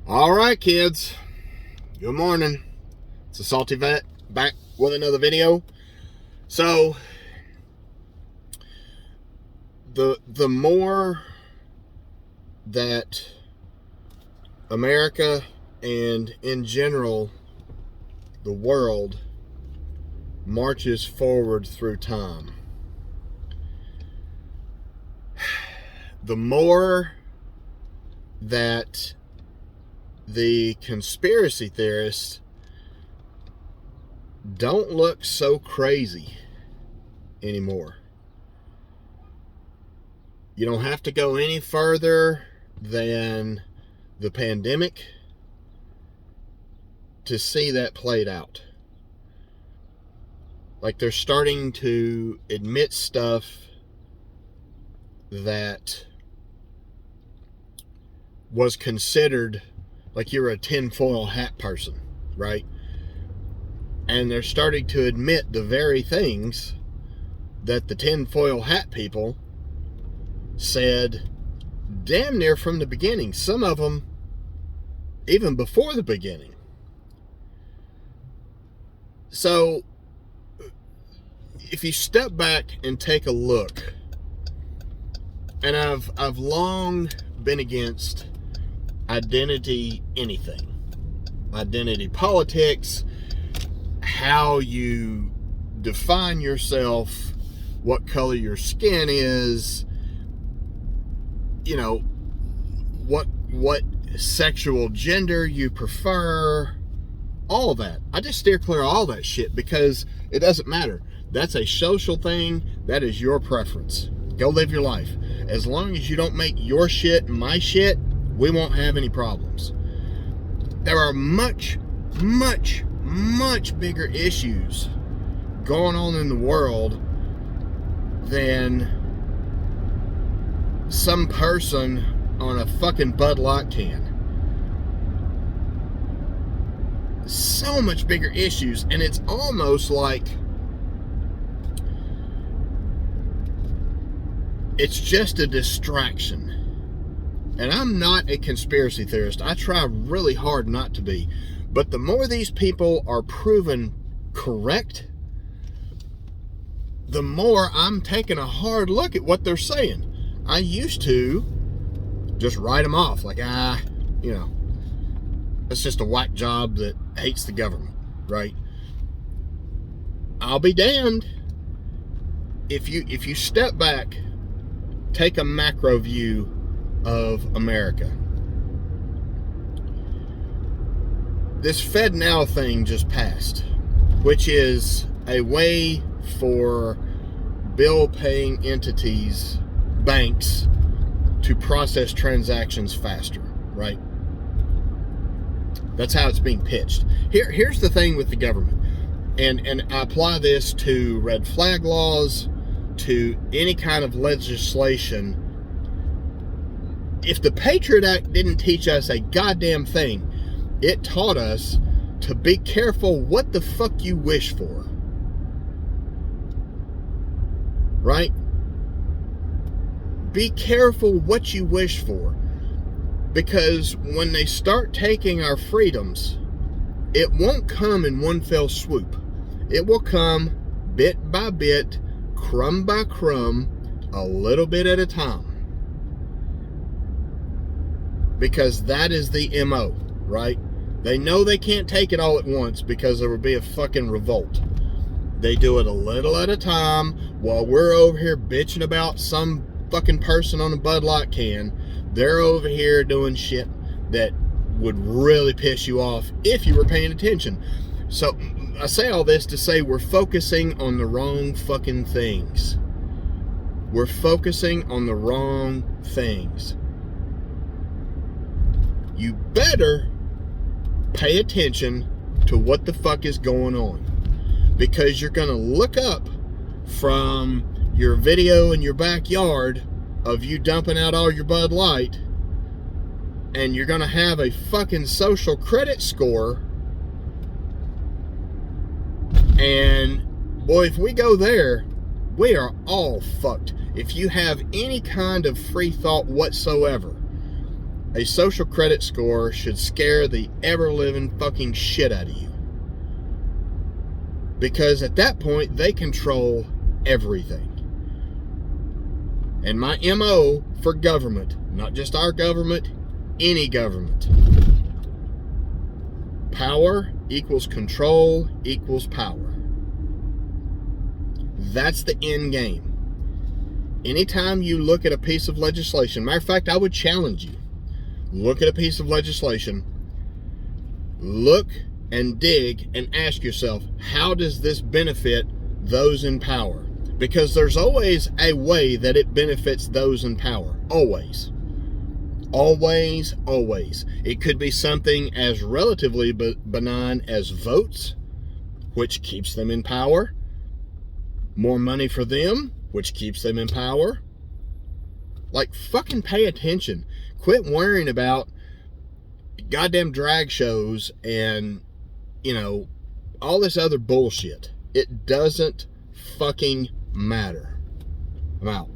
All right, kids. Good morning. It's a Salty Vet back with another video. So, the more that America and in general the world marches forward through time, the more that the conspiracy theorists don't look so crazy anymore. You don't have to go any further than the pandemic to see that played out. Like, they're starting to admit stuff that was considered like you're a tinfoil hat person, right? And they're starting to admit the very things that the tinfoil hat people said damn near from the beginning. Some of them even before the beginning. So, if you step back and take a look, and I've long been against identity anything. Identity politics, how you define yourself, what color your skin is, you know, what sexual gender you prefer, all that. I just steer clear of all that shit because it doesn't matter. That's a social thing. That is your preference. Go live your life. As long as you don't make your shit my shit, we won't have any problems. There are much bigger issues going on in the world than some person on a fucking Bud Light can. So much bigger issues, and it's almost like it's just a distraction. And I'm not a conspiracy theorist. I try really hard not to be. But the more these people are proven correct, the more I'm taking a hard look at what they're saying. I used to just write them off like, that's just a whack job that hates the government, right? I'll be damned. If you step back, take a macro view of America. This FedNow thing just passed, which is a way for bill-paying entities, banks, to process transactions faster, right? That's how it's being pitched. Here's the thing with the government, and I apply this to red flag laws, to any kind of legislation. If the Patriot Act didn't teach us a goddamn thing, it taught us to be careful what the fuck you wish for. Right? Be careful what you wish for. Because when they start taking our freedoms, it won't come in one fell swoop. It will come bit by bit, crumb by crumb, a little bit at a time. Because that is the MO, right? They know they can't take it all at once because there would be a fucking revolt. They do it a little at a time while we're over here bitching about some fucking person on a Bud Light can. They're over here doing shit that would really piss you off if you were paying attention. So I say all this to say we're focusing on the wrong fucking things. We're focusing on the wrong things. You better pay attention to what the fuck is going on. Because you're going to look up from your video in your backyard of you dumping out all your Bud Light, and you're going to have a fucking social credit score. And boy, if we go there, we are all fucked. If you have any kind of free thought whatsoever, a social credit score should scare the ever-living fucking shit out of you. Because at that point, they control everything. And my MO for government, not just our government, any government. Power equals control equals power. That's the end game. Anytime you look at a piece of legislation, matter of fact, I would challenge you. Look at a piece of legislation, look and dig and ask yourself, how does this benefit those in power? Because there's always a way that it benefits those in power. Always. Always, always. It could be something as relatively benign as votes, which keeps them in power. More money for them, which keeps them in power. Like, fucking pay attention. Quit worrying about goddamn drag shows and, you know, all this other bullshit. It doesn't fucking matter. I'm out.